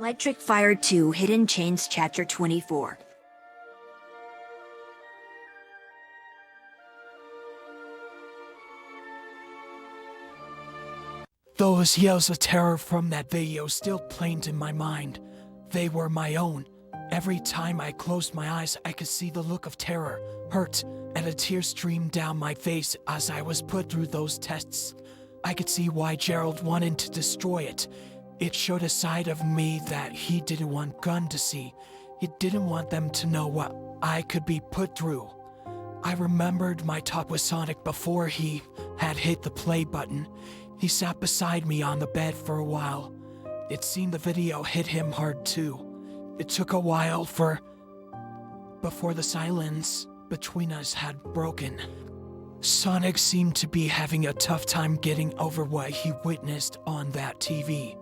Electric Fire 2 Hidden Chains Chapter 24. Those yells of terror from that video still played in my mind. They were my own. Every time I closed my eyes, I could see the look of terror, hurt, and a tear streamed down my face as I was put through those tests. I could see why Gerald wanted to destroy it. It showed a side of me that he didn't want Gunn to see. He didn't want them to know what I could be put through. I remembered my talk with Sonic before he had hit the play button. He sat beside me on the bed for a while. It seemed the video hit him hard too. It took a while before the silence between us had broken. Sonic seemed to be having a tough time getting over what he witnessed on that TV.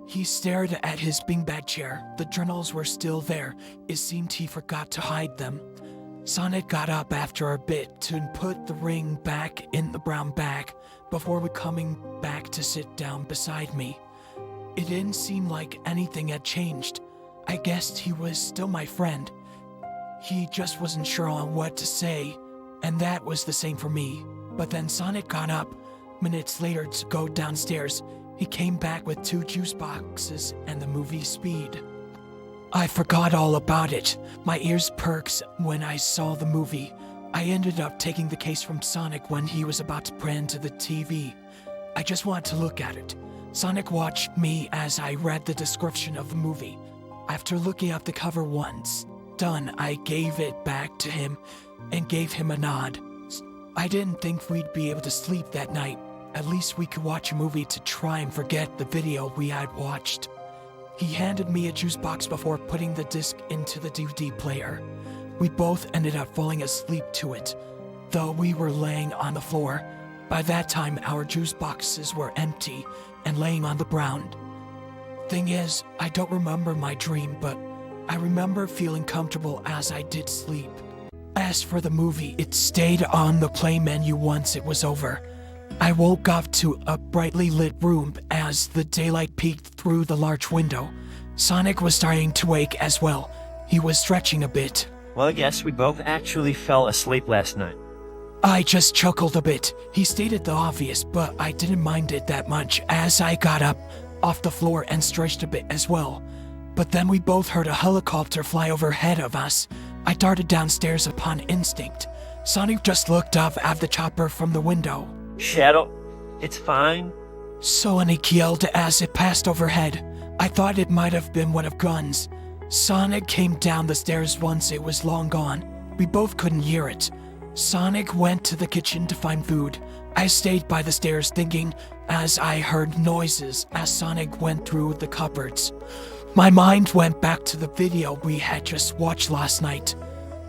He stared at his beanbag chair. The journals were still there. It seemed he forgot to hide them. Sonic got up after a bit to put the ring back in the brown bag before coming back to sit down beside me. It didn't seem like anything had changed. I guessed he was still my friend. He just wasn't sure on what to say, and that was the same for me. But then Sonic got up minutes later to go downstairs. He came back with 2 juice boxes and the movie Speed. I forgot all about it. My ears perked when I saw the movie. I ended up taking the case from Sonic when he was about to put into the TV. I just wanted to look at it. Sonic watched me as I read the description of the movie. After looking at the cover once, done, I gave it back to him and gave him a nod. I didn't think we'd be able to sleep that night. At least we could watch a movie to try and forget the video we had watched. He handed me a juice box before putting the disc into the DVD player. We both ended up falling asleep to it, though we were laying on the floor. By that time, our juice boxes were empty and laying on the ground. Thing is, I don't remember my dream, but I remember feeling comfortable as I did sleep. As for the movie, it stayed on the play menu once it was over. I woke up to a brightly lit room as the daylight peeked through the large window. Sonic was starting to wake as well. He was stretching a bit. Well, I guess we both actually fell asleep last night. I just chuckled a bit. He stated the obvious, but I didn't mind it that much as I got up off the floor and stretched a bit as well. But then we both heard a helicopter fly overhead of us. I darted downstairs upon instinct. Sonic just looked up at the chopper from the window. Shadow, it's fine. Sonic yelled as it passed overhead. I thought it might have been one of Gunn's. Sonic came down the stairs once it was long gone. We both couldn't hear it. Sonic went to the kitchen to find food. I stayed by the stairs thinking as I heard noises as Sonic went through the cupboards. My mind went back to the video we had just watched last night,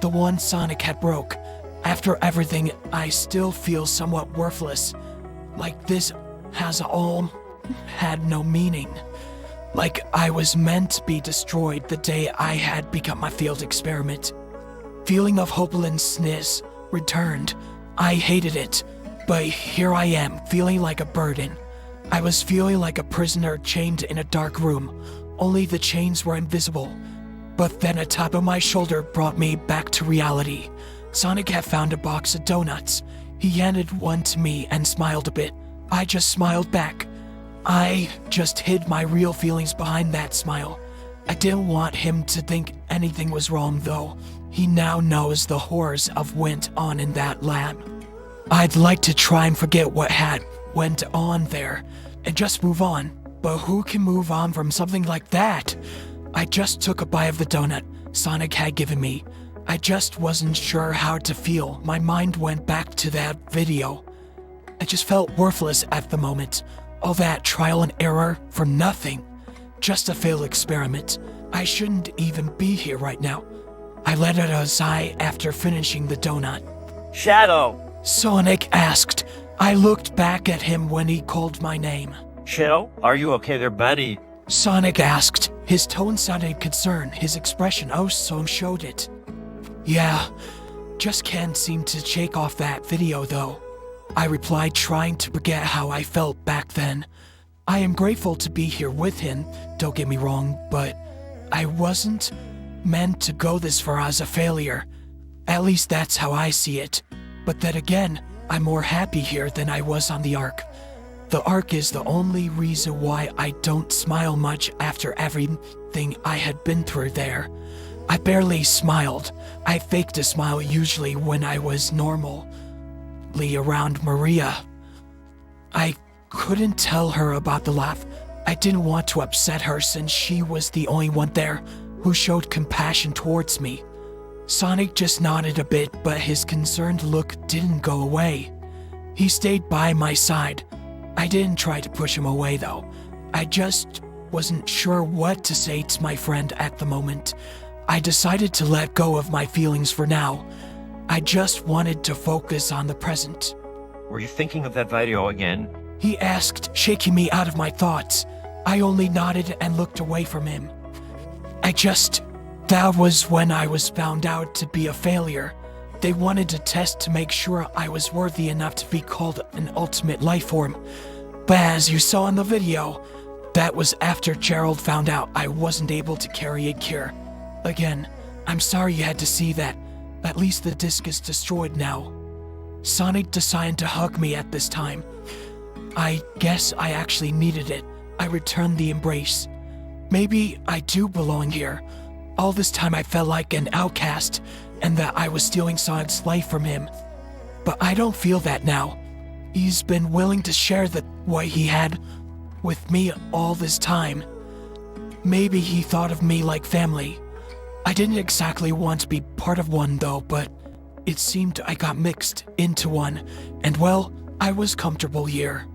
the one Sonic had broke. After everything, I still feel somewhat worthless. Like this has all had no meaning. Like I was meant to be destroyed the day I had become my field experiment. Feeling of hopelessness returned. I hated it, but here I am, feeling like a burden. I was feeling like a prisoner chained in a dark room, only the chains were invisible. But then a tap on my shoulder brought me back to reality. Sonic had found a box of donuts. He handed one to me and smiled a bit. I just smiled back. I just hid my real feelings behind that smile. I didn't want him to think anything was wrong though. He now knows the horrors of went on in that lab. I'd like to try and forget what had went on there and just move on. But who can move on from something like that? I just took a bite of the donut Sonic had given me. I just wasn't sure how to feel. My mind went back to that video. I just felt worthless at the moment. All that trial and error for nothing. Just a failed experiment. I shouldn't even be here right now. I let out a sigh after finishing the donut. Shadow! Sonic asked. I looked back at him when he called my name. Shadow, are you okay there, buddy? Sonic asked. His tone sounded concerned. His expression also showed it. Yeah, just can't seem to shake off that video though. I replied, trying to forget how I felt back then. I am grateful to be here with him, don't get me wrong, but I wasn't meant to go this far as a failure. At least that's how I see it. But then again, I'm more happy here than I was on the Ark. The Ark is the only reason why I don't smile much after everything I had been through there. I barely smiled. I faked a smile usually when I was normally around Maria. I couldn't tell her about the laugh. I didn't want to upset her since she was the only one there who showed compassion towards me. Sonic just nodded a bit, but his concerned look didn't go away. He stayed by my side. I didn't try to push him away though. I just wasn't sure what to say to my friend at the moment. I decided to let go of my feelings for now. I just wanted to focus on the present. Were you thinking of that video again? He asked, shaking me out of my thoughts. I only nodded and looked away from him. That was when I was found out to be a failure. They wanted to test to make sure I was worthy enough to be called an ultimate life form. But as you saw in the video, that was after Gerald found out I wasn't able to carry a cure. Again, I'm sorry you had to see that. At least the disc is destroyed now. Sonic decided to hug me at this time. I guess I actually needed it. I returned the embrace. Maybe I do belong here. All this time I felt like an outcast and that I was stealing Sonic's life from him. But I don't feel that now. He's been willing to share what he had with me all this time. Maybe he thought of me like family. I didn't exactly want to be part of one though, but it seemed I got mixed into one, and well, I was comfortable here.